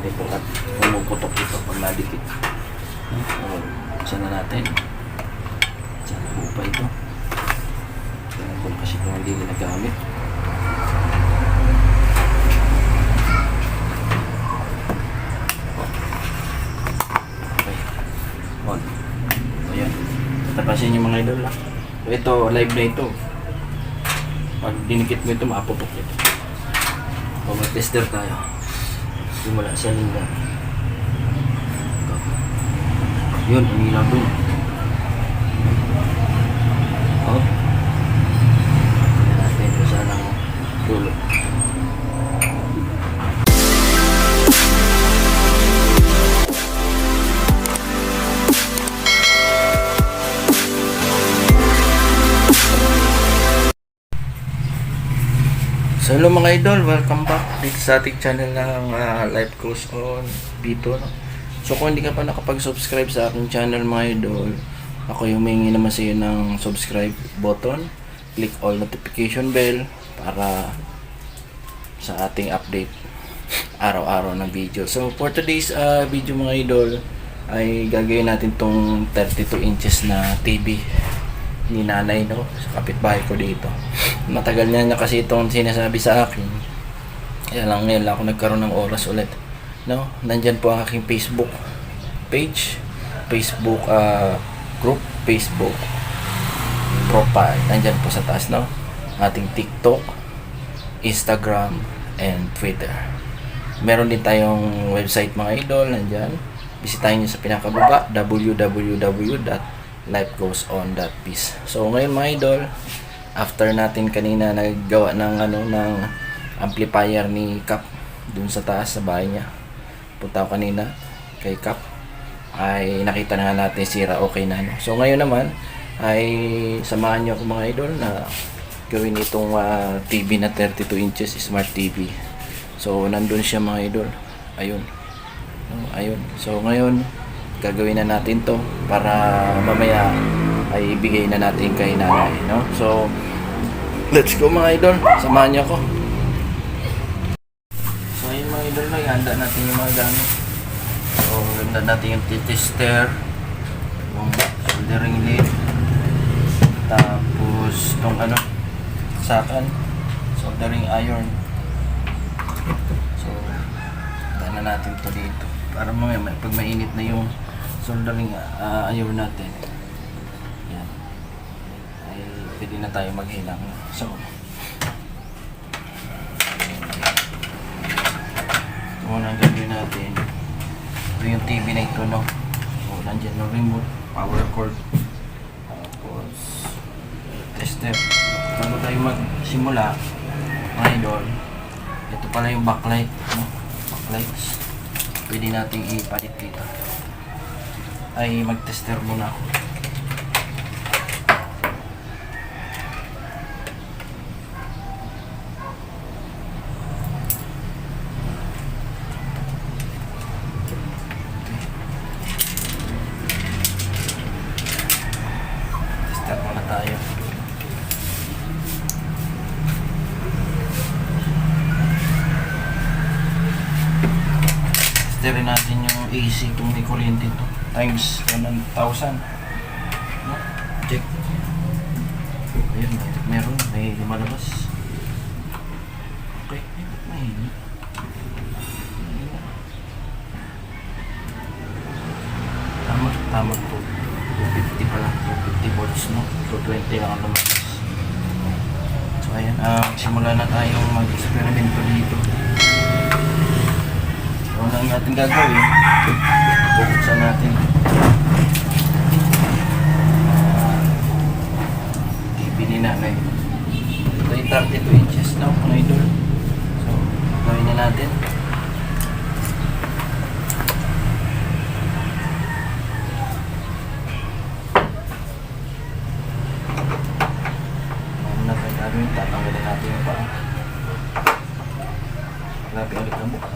Ito at pumuputok ito pag nadikit. Buksan na natin. Sana po pa ito. Kaya kasi kung hindi ginagamit. Okay. On. Ayan. Tapasin yung mga idol lang. Ito, live na ito. Pag dinikit mo ito, maaputok ito. O mag-tester tayo. Simula sa lingga. Yun, umilaw dun. O. Tignan natin kung saan ang dulo. So hello mga idol, welcome back dito sa ating channel ng Life Goes On Bito, no? So kung hindi ka pa nakapag-subscribe sa aking channel mga idol, ako yung humingi naman sa iyo ng subscribe button, click all notification bell para sa ating update araw-araw ng video. So for today's video mga idol ay gagawin natin tong 32 inches na TV ni nanay, no, sa kapitbahay ko dito. Matagal niya kasi itong sinasabi sa akin, kaya lang ngayon lang ako nagkaroon ng oras ulit, no. Nandyan po ang aking Facebook page, Facebook group, Facebook profile, nandyan po sa taas, no. Ating TikTok, Instagram and Twitter. Meron din tayong website mga idol, nandyan. Bisitahin nyo sa pinakababa, www.lifegoeson.biz. So ngayon mga idol, after natin kanina naggawa ng ng amplifier ni Cap dun sa taas sa bahay niya, punta ko kanina kay Cap, ay nakita na nga natin sira, okay na, no? So ngayon naman ay samahan niyo ako mga idol na gawin itong TV na 32 inches smart TV. So nandun siya mga idol, ayun, ayun. So ngayon gagawin na natin to para mamaya ay ibigay na natin kay nanay, no? So let's go mga idol, samahan niyo ako. So ayun mga idol, handa natin yung mga gamit. So handa natin yung tester, yung soldering lead, tapos itong sakan, soldering iron. So handa na natin to dito para mamaya pag mainit na yung soldering iron natin, yan, ay pwede na tayo maghilang. So ito muna ang gagawin natin. Ito yung TV na ito, no. So nandyan yung remote, power cord, tapos tester. Bago tayo magsimula mga idol, ito pala yung backlight, no? Backlights pwede nating ipalit dito. Ay mag-tester muna ako. Tester muna tayo. Testerin natin yung AC kung may kuryente ito times 1,000, no? Check. Ayun, meron, may lumalabas. Okay, may tama to. 250 pala, 250 volts, no? 220 lang ang lumalabas. So ayan, simula na tayong mag-experimento dito. So ang natin gagawin, bubuksan natin TV ni nanay. Ito ay 32 inches na mga idol. So gawin na natin. Tatanggalin natin yung paa. Grabe ulit ang mukha.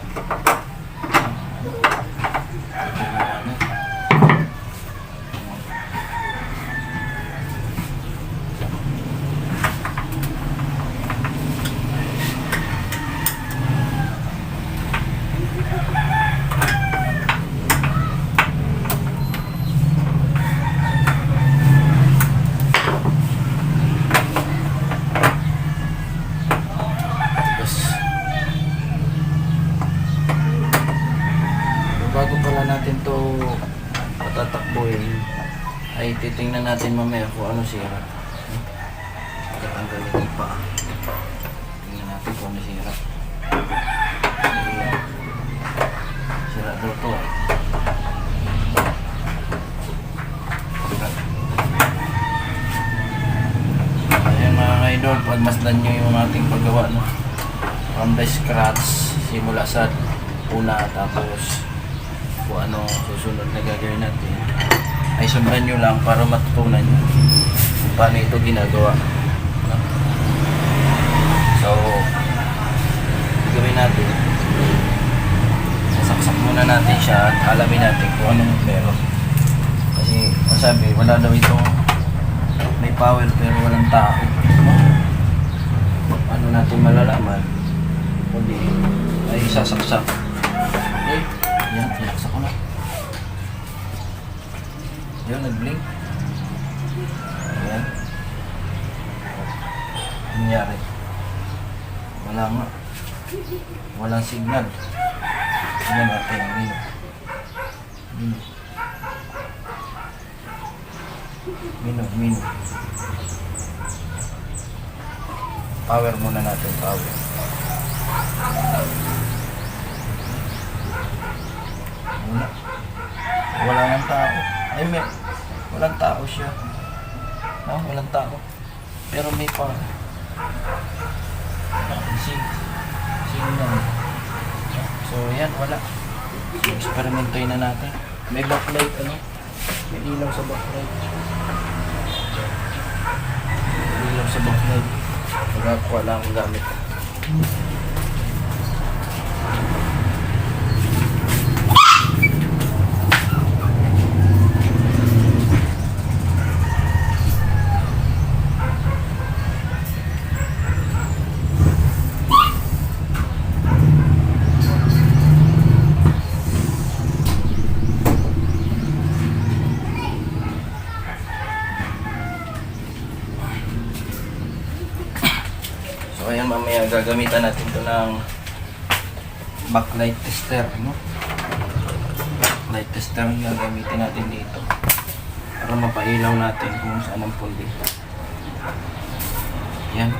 bago pala natin to patatakbuhin, ay titingnan natin mamaya kung ano sira. Katanggalin yung paa. Tingnan natin kung ano sira. Sira daw to eh. Ayan mga idol, pagmasdan nyo yung ating paggawa, no? From the scratch, simula sa una, tapos kung ano susunod na gagawin natin, ay sundan nyo lang para matutunan nyo kung paano ito ginagawa. So, gagawin natin, sasaksak muna natin siya at alamin natin kung anong meron. Kasi, masabi, wala daw itong may power pero walang tao. Ano natin malalaman? Kundi ay sasaksak. Okay, yan, sinaksak ko na. Yun, nag-blink. Ayan. Ano nangyari? Wala nga. Walang signal. Tingnan natin. Mino. Power muna natin, power. Wala nang tao. Ay, walang tao siya. No, walang tao. Pero may power. Signal. So, yan, wala. So, experimentoy na natin. May backlight, ano? May ilaw sa backlight. May ilaw sa backlight. Magkakuha lang ang gamit. So ayan, mamaya gagamitan natin ito ng backlight tester, no? Backlight tester ang gagamitin natin dito para mapailaw natin kung saan ang pundi. Yan.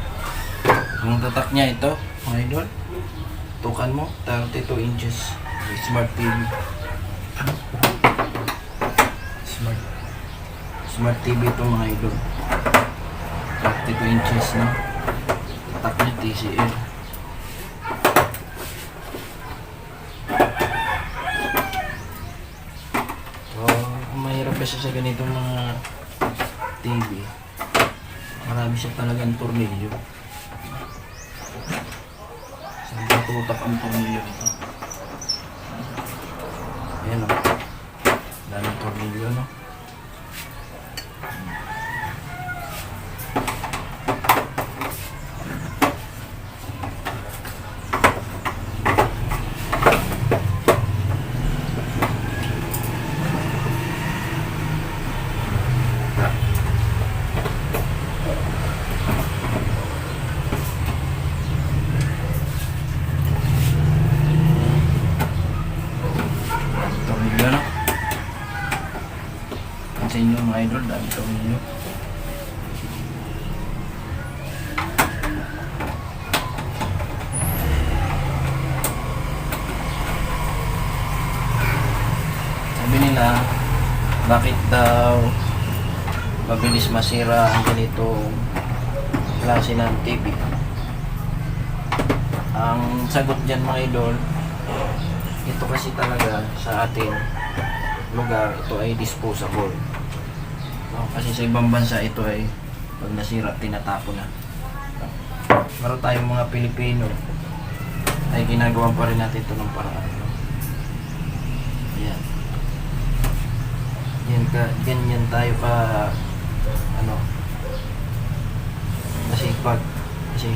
Yung tatak niya ito, mga idol, tukan mo 32 inches. Smart TV. Smart TV ito, mga idol. 32 inches, no? Tatak niya TCL. So, kung mahirap kasi sa ganitong mga TV, marami siya talagang tornilyo. Saan tutak ang tornilyo nito? Ayan o. Daming tornilyo, no? Tornilyo, no? Sa inyo mga idol, dami tornilyo. Sabi nila, bakit daw mabilis masira ang ganitong klase ng TV? Ang sagot dyan, mga idol, ito kasi talaga sa ating lugar, ito ay disposable. No, kasi sa ibang bansa ito ay pag nasira, tinatapon na. Meron tayong mga Pilipino ay ginagawa pa rin natin ito ng paraan. No? Yan. Ganyan tayo ka ano, masipag. Kasi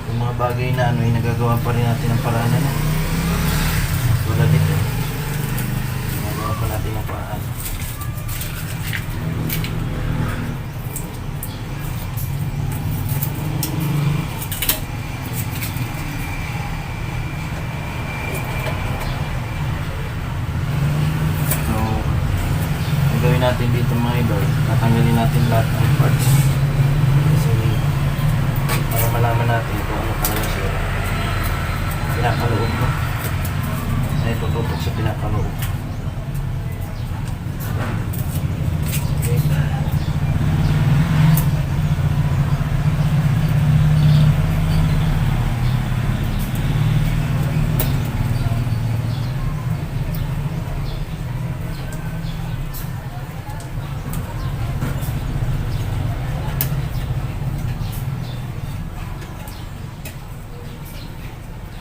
yung mga bagay na ano ay nagagawa pa rin natin ng paraan, ano. Wala dito. Nagawa pa natin ng paraan. mga idol, tatanggalin natin lahat ng parts. Kasi para malaman natin kung ano talaga siya. Pinakaloob mo. Ay tututok sa pinakaloob. Okay.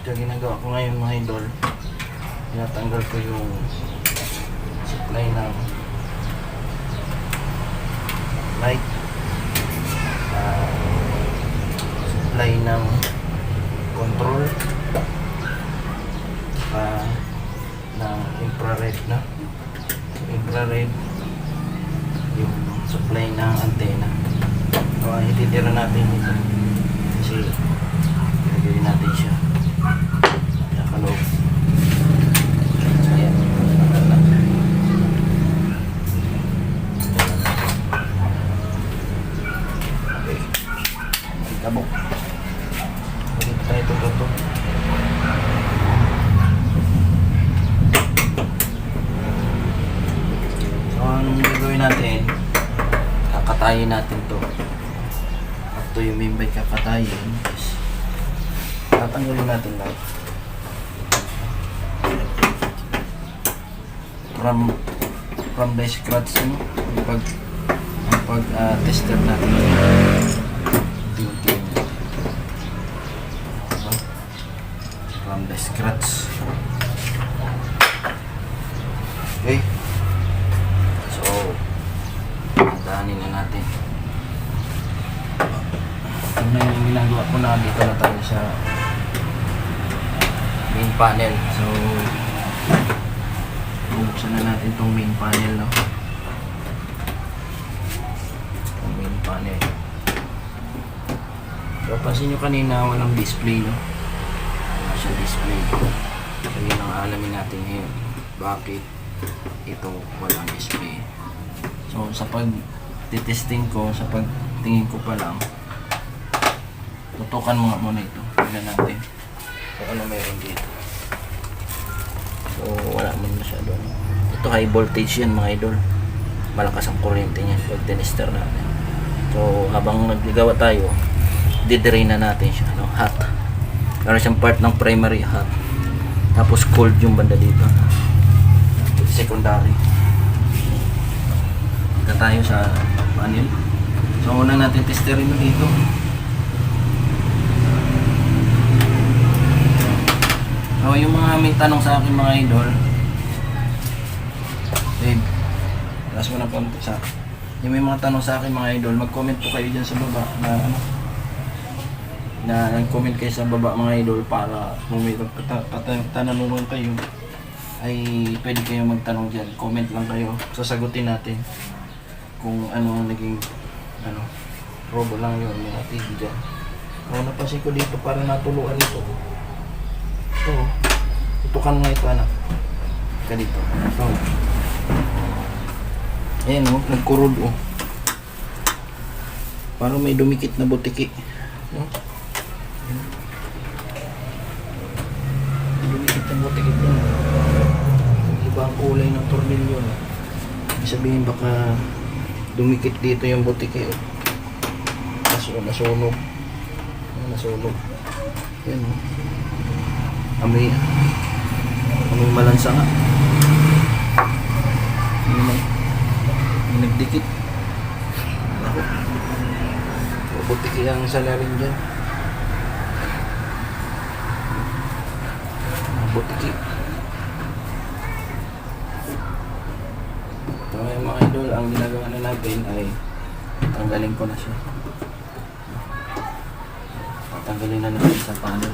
Ito ginagawa ko ngayon mga idol, tinatanggal ko yung supply ng light, supply ng control, ng infrared na infrared, yung supply ng antenna. So ititira natin ito kasi gagawin natin siya nakaloob. So ayan, okay, kabok ulit tayo ito. So ang gagawin natin, kakatayin natin to. Ito yung may kakatayin. Tatanggalin natin lang from the scratch, ano, ang pag tester natin unti-unti from the scratch. Okay, so daanin na natin. Ito na yung ginagawa ko na, dito na tayo sa main panel. So bubuksan na natin itong main panel, no? Itong main panel. So pansin nyo kanina walang display, no? Wala siya display. So yun ang alamin natin ngayon, bakit ito walang display. So sa pag-testing ko, sa pagtingin ko pa lang, tutukan mo nga muna ito. Tignan natin kung ano meron dito. So wala man masyado. Ito high voltage yan mga idol. Malakas ang kuryente niyan pag tinester natin. So habang nagligawa tayo, didrain na natin siya, no? Hot. Meron siyang part ng primary hot. Tapos cold yung banda dito. Secondary. Ito tayo sa panel. So una natin testerin dito. So yung mga may tanong sa akin mga idol, babe, taas mo na po sa yung may mga tanong sa akin mga idol, mag-comment po kayo dyan sa baba na ano, na nag-comment kayo sa baba mga idol, para kung may tanong kayo ay pwede kayo magtanong dyan. Comment lang kayo, sasagutin natin kung ano ang naging ano, robo lang yun, mga TV dyan. Kung napansin ko dito, parang natuluan ito. Ito, tutukan nga ito, anak. Ganito. Ito. Ayan, oh, nagkurod, oh. Parang may dumikit na butiki. No? Dumikit na butiki din. Iba ang kulay ng tornilyo. Ibig sabihin, baka dumikit dito yung butiki, oh. Nasunog. Nasunog. Ayan, oh. Amoy malansa nga. May nagdikit. Ako. Butiki ang salarin dyan. Butiki. Ito ngayon mga idol, ang ginagawa na natin ay tanggalin ko na siya. Tanggalin na natin sa panel.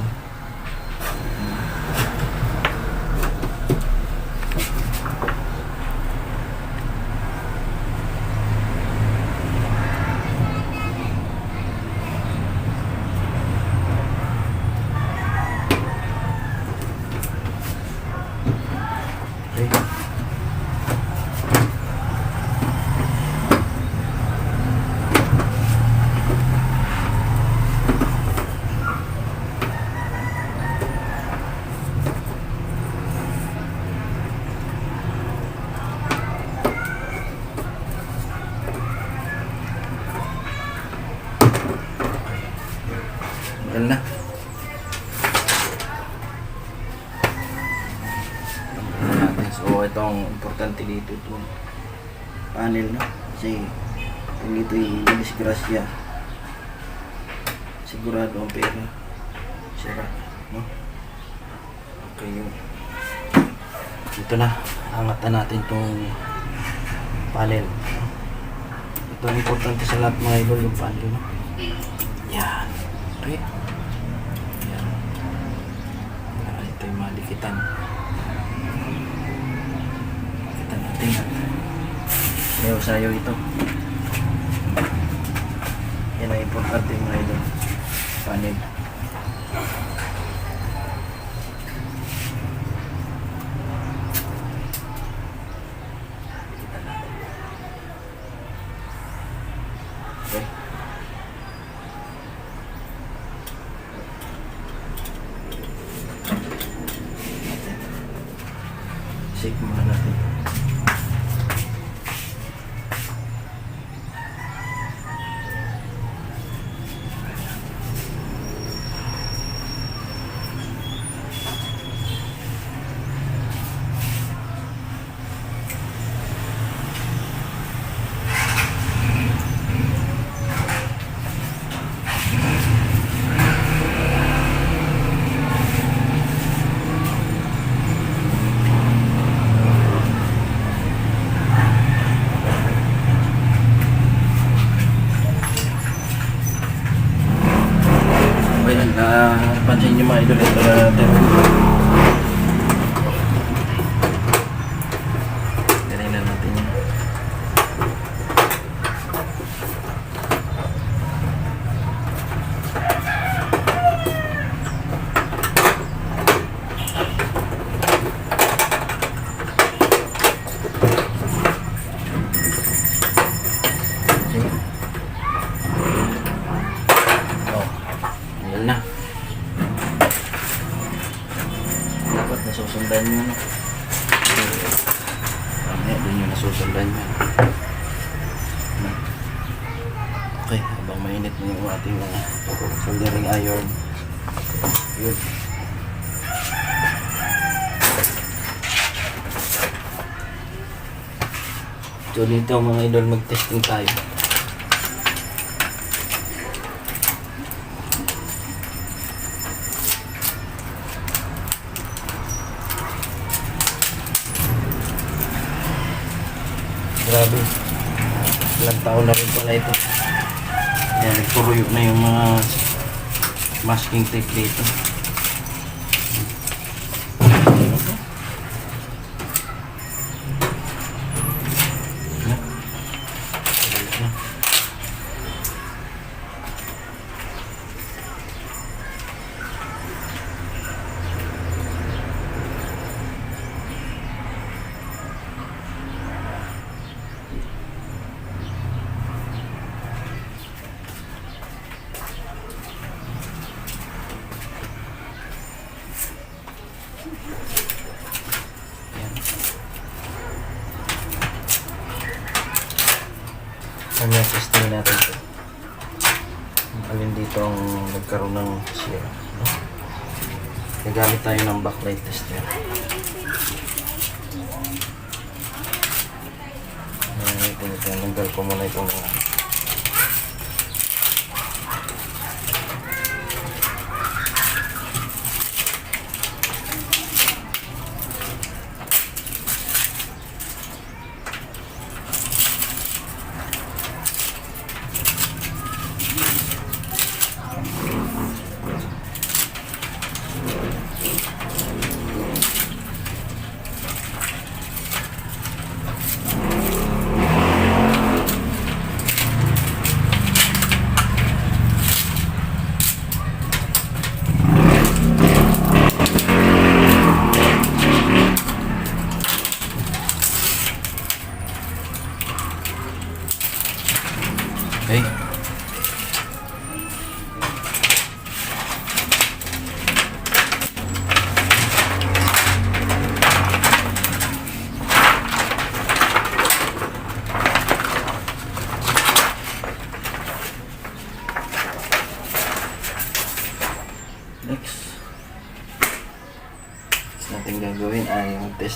Yan na. So ito ang importante dito, itong panel, no? Kasi kung ito'y disgrasya, sigurado ang pera sira, no? Okay, yun. Ito na, angat na natin itong panel. Ito ang importante sa lahat mga idol, yung panel, no? Yan. Okay. Yan. Ito yung malikitan. Kita natin. Ayaw sayo ito. Yan ang importante mga idol. Panel. Kita natin. Okay. Shake muna natin. Pansin nyo mga idol, ito na natin. Ganyan na natin yun. Ayan na. Dapat nasusundan nyo, no? Mamaya din nyo nasusundan nyo. Okay, habang mainit na yung ating soldering iron. Yun. So dito mga idol, mag-testing tayo. Grabe. Ilang taon na rin pala ito. Yan, nagturuyo na yung mga masking tape dito. Kanya testing natin ito. Alin dito ang nagkaroon ng sira, no? Nagamit tayo ng backlight tester. Nanggal ko muna itong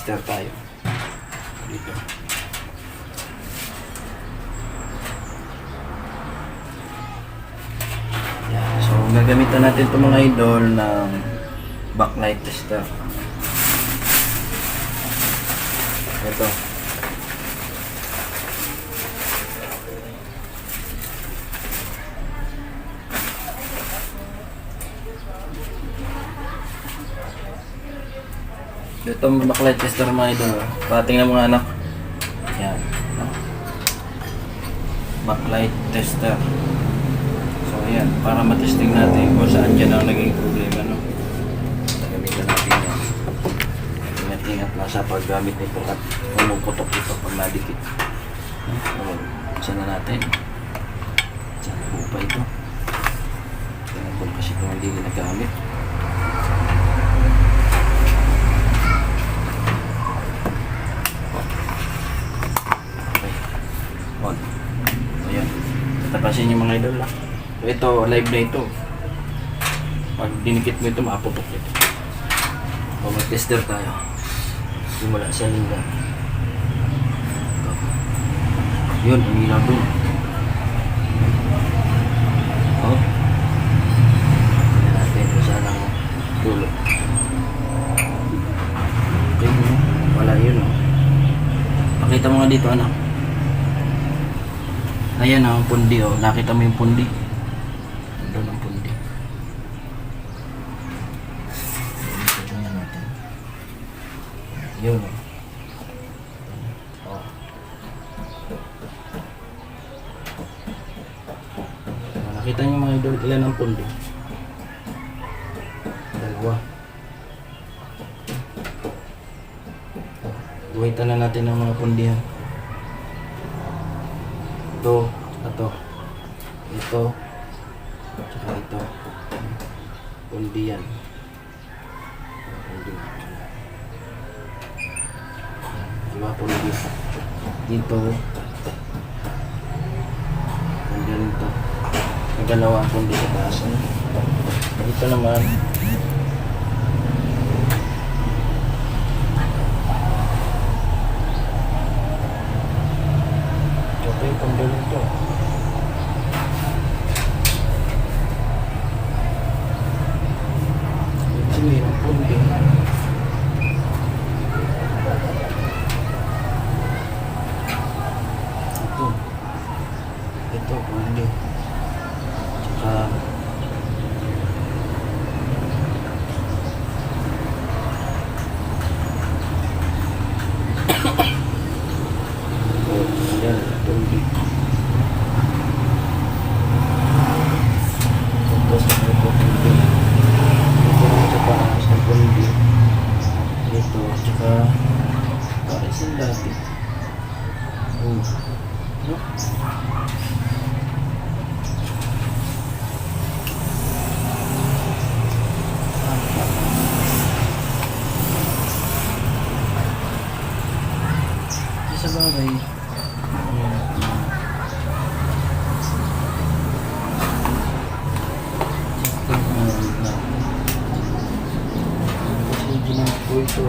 tester tayo. Dito. Yan. So, gagamitan natin itong mga idol ng backlight tester. Ito. Itong backlight tester mga idol. Pating ng mga anak. Yan. Backlight tester. So ayan, para matesting natin kung saan dyan ang naging problema. No? Gamitan natin yan. Ingat-ingat lang sa paggamit nito at pumuputok ito pag nadikit. Saan na natin? Saan po pa ito? Tinapon kasi kung hindi ginagamit. On. Ayan. Tapasin yung mga idol lang. Ito, live na ito. Pag dinikit mo ito, maputok ito. O, mag-tester tayo. Simula sa lingga. Yun, umilaw doon. O. Tignan natin kung saan ang dulo. Okay, wala yun, o. Pakita mo nga dito, anak. Ayan ang pundi, oh. Nakita mo yung pundi? Doon ang pundi. Tignan natin. Yun, oh. Oh. Nakita niyo mga idol, ilan ang pundi? Dalawa. Guhitan na natin ang mga pundihan. Ito, ito, tsaka ito. Pundi yan. Pundi. Diba pundi? Dito. Pundi nito. Nagalawa ang pundi sa taas. Dito naman. Okay, pundi nito. Sini ang pundi. Ito pundi. Tsaka yan, pundi. Tapos ito pundi. Ito sa taas ng pundi. Ito, tsaka pares yung dati. No? Sa bagay. Kasi ginamit ko ito.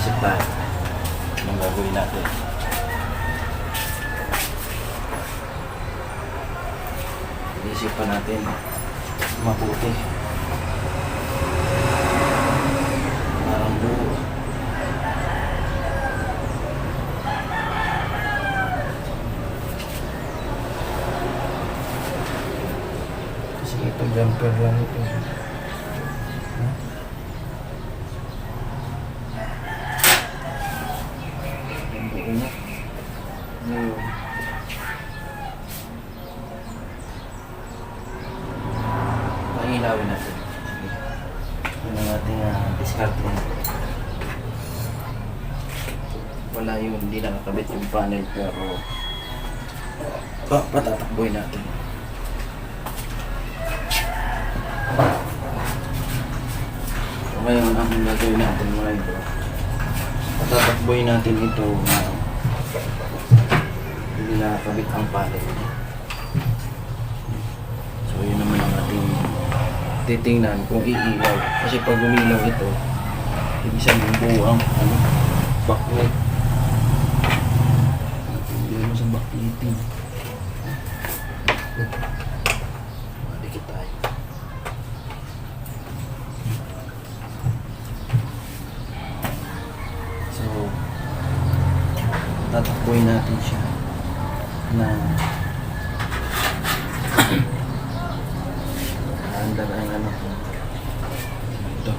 Isip tayo. Anong gagawin natin? Isipan natin mabuti. Parang buo. Kasi ito jumper lang ito. Ang buo na. Ngayon. Ilawin natin. Sige. Yun ang ating discard na. Wala yun, hindi nakakabit yung panel pero patatakboy natin. So, ngayon ang gagawin natin mga ito, patatakboy natin ito na hindi nakakabit ang panel. So yun naman ang ating titingnan kung iilaw. Kasi pag umilaw ito, ibig sabihin buo ang backlight. Hindi mo sa backlighting. Malikit tayo. So, tatakboy natin siya na andar ang ano ko. Ito.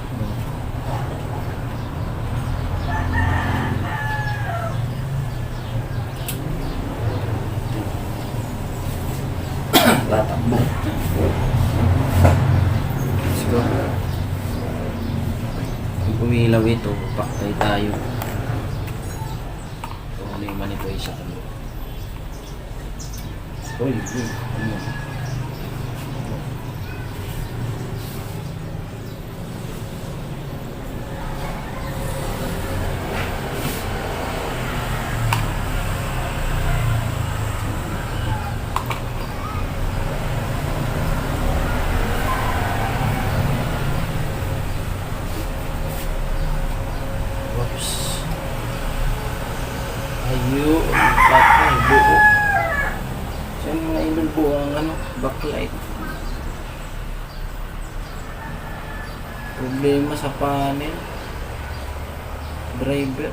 Tatakbo. Let's go. Kung umilaw ito, paktay tayo. Problema nito ay sa kanya. Uy, ano? Ayun, patay, buo. So yung mga idol po ang backlight. Problema sa panel. Driver.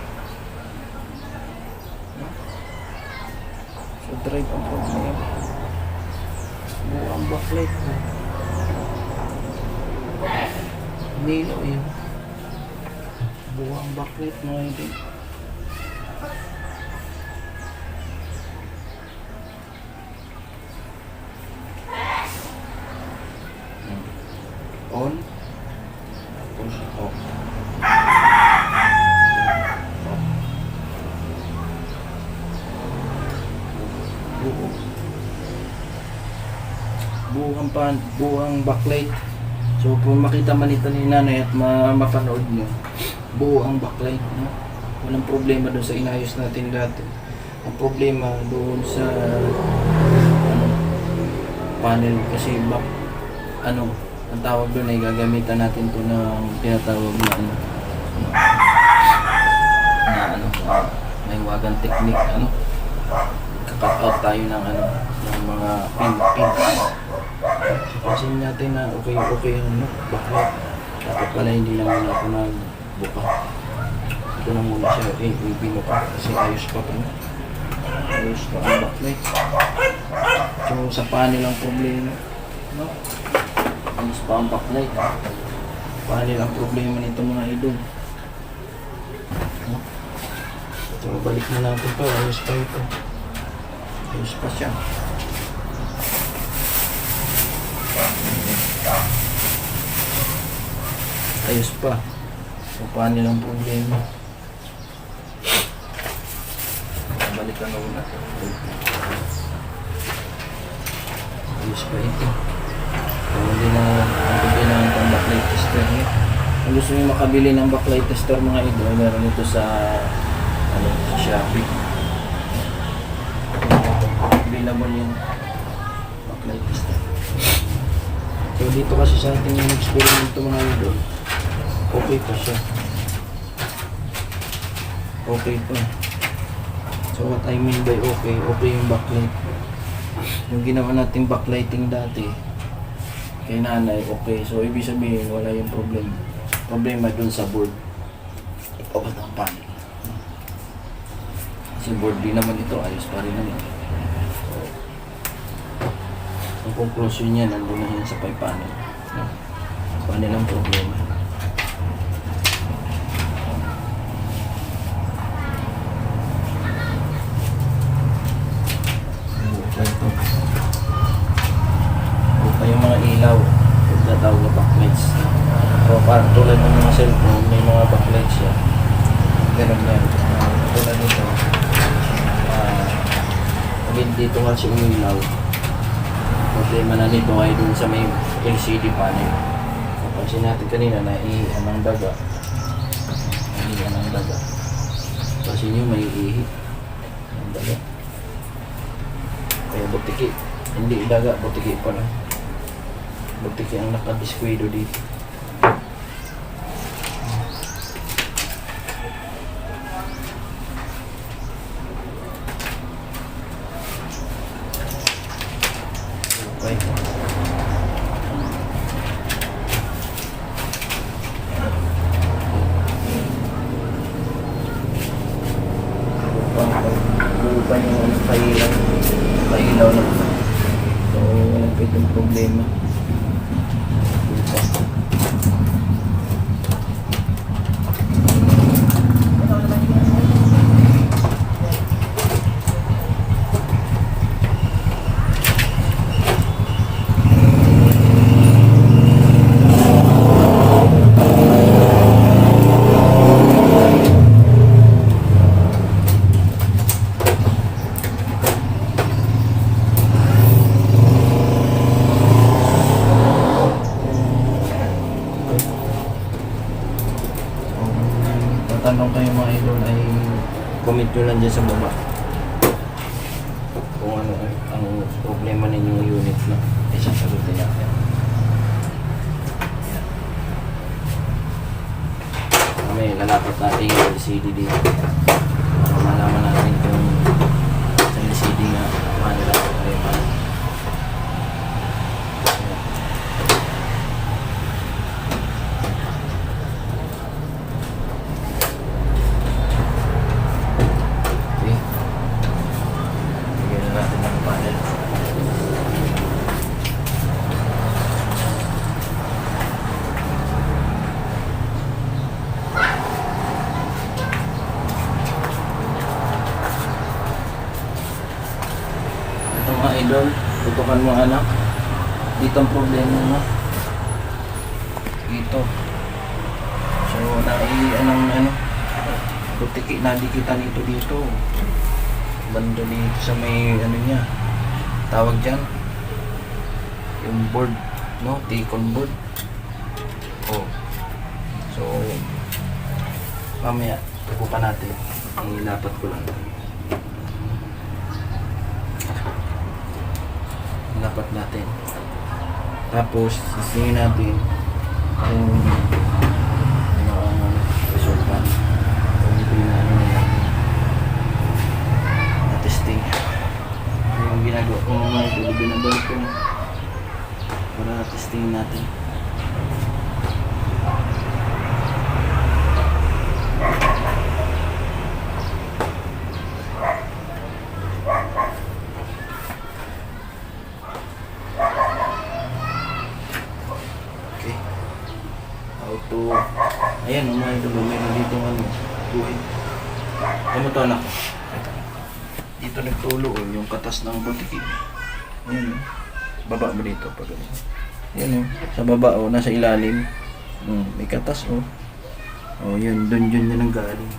So drive ang problema. Buo ang backlight. Nilo yun. Buo ang backlight mga idol. On, push off. Buong backlight. So kung makita man ito ni nanay at mapanood nyo, buo ang backlight, no? Walang problema doon sa inayos natin dati. Ang problema doon sa panel kasi ang tawag doon ay gagamitan natin to ng tinatawag na may wagang technique, kakat out tayo ng ng mga pins. Kasi natin na okay bakit dapat pala hindi lang muna ako nagbuka. Ito na muna siya, binuka kasi ayos pa ayos pa ang backlight. So sa panel ang problema, no? Ayos pa ang backlight. Panel ang problema nito mga idol. So balik na natin to, ayos pa ito. Ayos pa siya. Ayos pa. So panel ang problema. Balikan na muna. Ayos pa ito. Hindi na ang backlight tester niya. Kung gusto nyo makabili ng backlight tester mga idol, meron ito sa sa Shopee. Available yung backlight tester. So dito kasi sa ating experiment ito mga idol, okay pa siya. Okay pa. So what I mean by okay, okay yung backlight. Yung ginawa nating backlighting dati kay nanay, okay. So ibig sabihin wala yung problema dun sa board. O ba't ang panel? Kasi board din naman ito, ayos pa rin naman. So, ang conclusion niya, nandun na yan sa 5 panel. No? Panel ang problema. Pa yung mga ilaw, yung tatawag na backlights. So, parang tulad ng mga cellphone, may mga backlights yan. Ganun yan. Tulad nito. Dito nga si umilaw. Problema na nito ay dun sa may LCD panel. Napansin natin kanina na ianang daga. Ianang daga. Kasi nyo may ihi. Ang daga. Kaya butiki. Hindi daga, butiki pa lang. Butiki ang nakadiskwado dito. Okay. Bukan yung pailaw na. So, walang pitong problema. Tanong kayo mga idol ay comment nyo lang dyan sa baba kung ano ang problema ninyong unit na isasagutin natin. Kami lalapat natin yung LCD dito para malaman natin kung sa LCD nga paano lang problema. Mga idol, tutukan mo anak. Dito ang problema mo. Dito. So, butiki na kita dito. Bando dito sa may ano niya. Tawag dyan. Yung board, no? T-con board. Oh. So, mamaya, tukupan natin. Ilapat ko lang. Dapat natin. Tapos, sisingin natin kung ano ang resulta. Kung ito yung ano natin. Na-testing. Yung ginagawa ko naman ito, binabalik ko para testing natin. Auto. Ayan, mga idol, meron dito tuwid. Ano to anak? Dito nagtulo yung katas ng butiki. Ayan, baba mo dito pag ganun. Ayan, sa baba nasa ilalim. May katas yun, dun yun ang galing.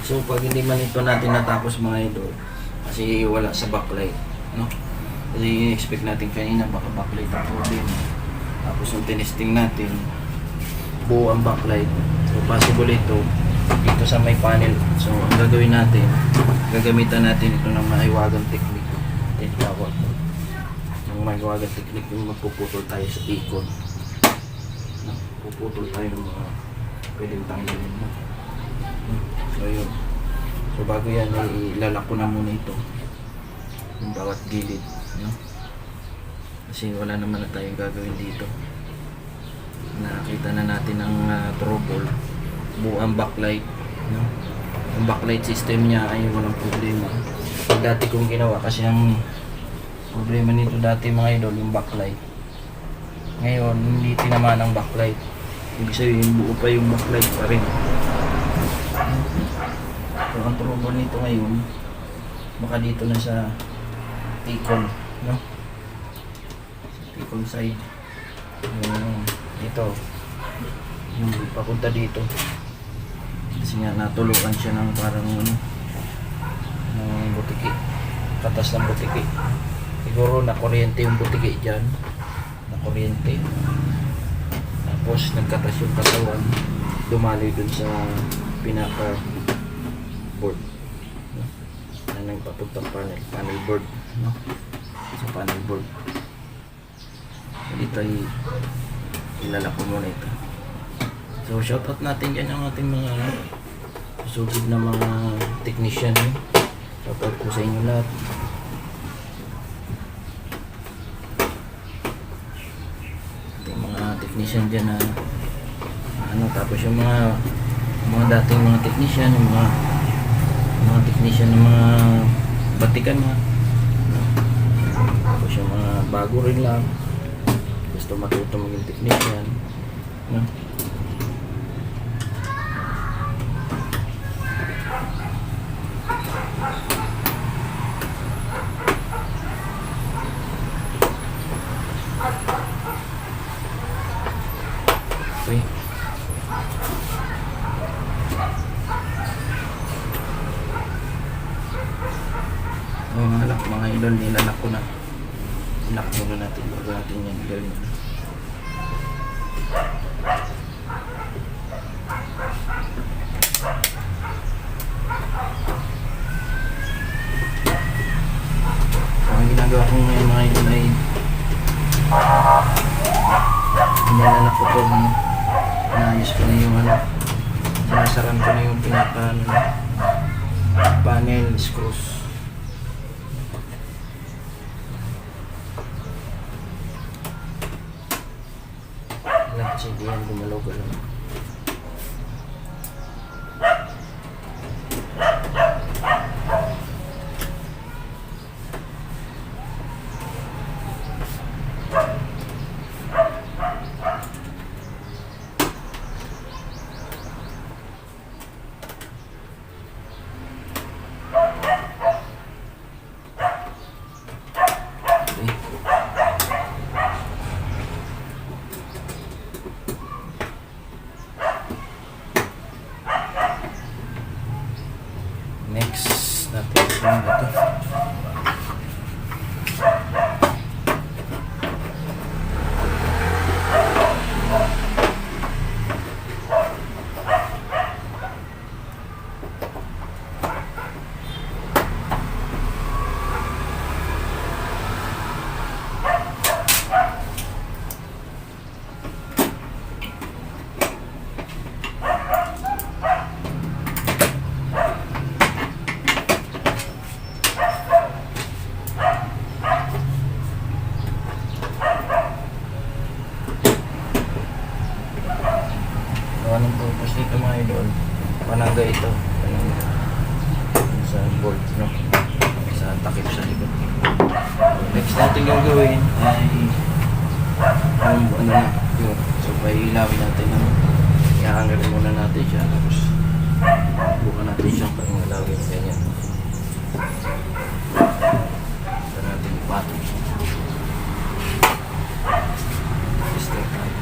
So pag hindi man ito natin natapos mga idol, kasi wala sa backlight, no? Kasi expect natin kanina baka backlight ang problem. Tapos yung tinesting natin, buo ang backlight. So possible ito dito sa may panel. So ang gagawin natin, gagamitan natin ito ng mahiwagang technique. Yung mahiwagang technique yung magpuputol tayo sa ikon. Puputol tayo ng mga pwedeng tanggalin mo. So yun. So bago yan, ilalak ko na muna ito. Yung bawat gilid. No? Kasi wala naman na tayong gagawin dito. Nakita na natin ang trouble. Buang backlight. No? Yung backlight system niya ay walang problema. Dati kong ginawa kasi ang problema nito dati mga idol, yung backlight. Ngayon, hindi tinamaan ang backlight. Ibig sabihin, buo pa yung backlight pa rin. So, ang trouble nito ngayon, baka dito na sa T-con, no? T-con side. Ito, yung papunta dito. Kasi nga natulukan siya ng parang ng butiki, katas ng butiki. Siguro na kuryente yung butiki dyan, na kuryente. Tapos nagkatas yung katawan, dumaloy dun sa pinaka board, no? Na nagpapuntang panel board, no? Sa panel board. Dito ay ilalak ko muna ito. So shoutout natin dyan ang ating mga susugid na mga technician. Shoutout po sa inyo lahat. Ating mga technician dyan na tapos yung mga dating mga technician, yung mga technician ng mga batikan na, tapos yung mga bago rin lang gusto matuto maging technician, no? Okay. Mga idol, nilalak ko na. Ilak muna natin bago natin yan gawin. So, ang ginagawa ko ngayon mga idol ay nilalak ko po, naayos ko na yung sinasaran ko na yung pinaka panel screws. Kasi hindi yan gumalaw-galaw. Next natin yung ito. Anong purpose dito mga idol? Panaga ito. Sa board, no? Sa takip sa likod. Next natin yung gawin ay yun. So pailawin natin yung i-hanger muna natin siya. Tapos buka natin siyang pangalawin ganyan. Ito natin ipatong. Start tayo.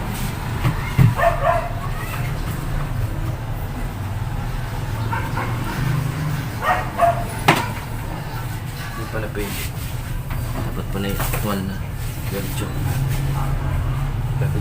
Pala pwede. Dapat pala yung actual na virtue. Dapat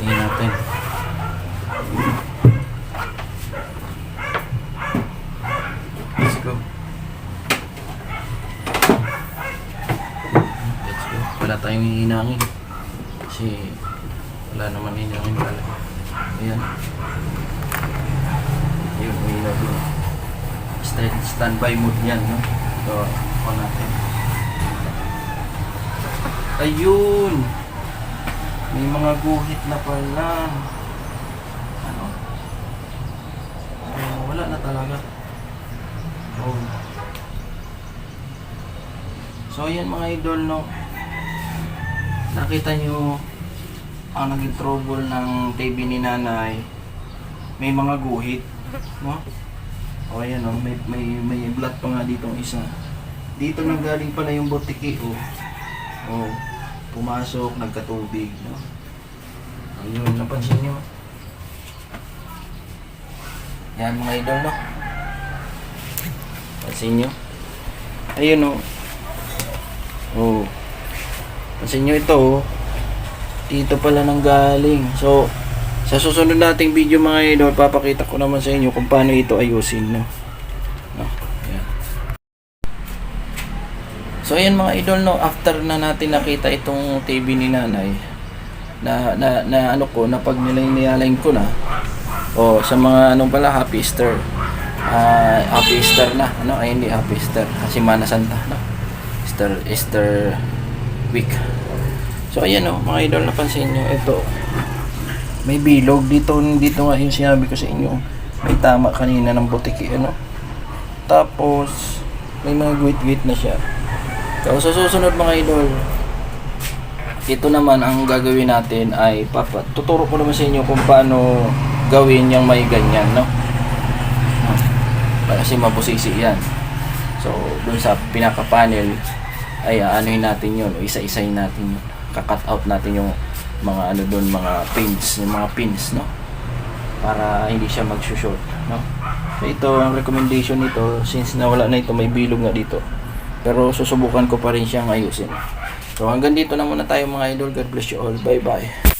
Tingnan natin. Let's go. Let's go. Wala tayong hihinangin. Kasi wala naman hihinangin talaga. Ayan. Ayun, may ilaw doon. Standby mode yan, no? So, on natin. Ayun! May mga guhit na pala. Ano? Wala na talaga. Oh. So, ayan mga idol, no? Nakita nyo ang naging trouble ng TV ni nanay. May mga guhit, no? O ayan o, may blood pa nga dito isa. Dito nanggaling pala yung botiki o. O, pumasok, nagkatubig, no? Ayun, napansin nyo. Yan mga idol, no? Pansin nyo. Ayun o. O. Pansin nyo ito o. Dito pala nanggaling. So, sa susunod nating video mga idol, papakita ko naman sa inyo kung paano ito ayusin, no? No? Ayan. So ayan mga idol, no, after na natin nakita itong TV ni nanay, na ano ko, na pag nilain ko na, o sa mga anong pala, Happy Easter. Happy Easter na, ano? Ay hindi Happy Easter, Semana Santa, no? Easter week. So ayan o, mga idol, napansin nyo, ito may bilog dito nga yung sinabi ko sa inyo, may tama kanina ng butiki, ano, tapos may mga guwit-guwit na siya. So sa susunod mga idol, ito naman ang gagawin natin ay tuturo ko naman sa inyo kung paano gawin yung may ganyan, no, kasi mabusisi yan. So dun sa pinaka panel ay anuhin natin yun, isa-isahin natin yun, kakat out natin yung mga ano doon, mga pins, yung mga pins, no, para hindi siya mag-short, no. So ito ang recommendation nito, since nawala na ito, may bilog nga dito, pero susubukan ko pa rin siyang ayusin. So hanggang dito na muna tayo mga idol. God bless you all. Bye bye.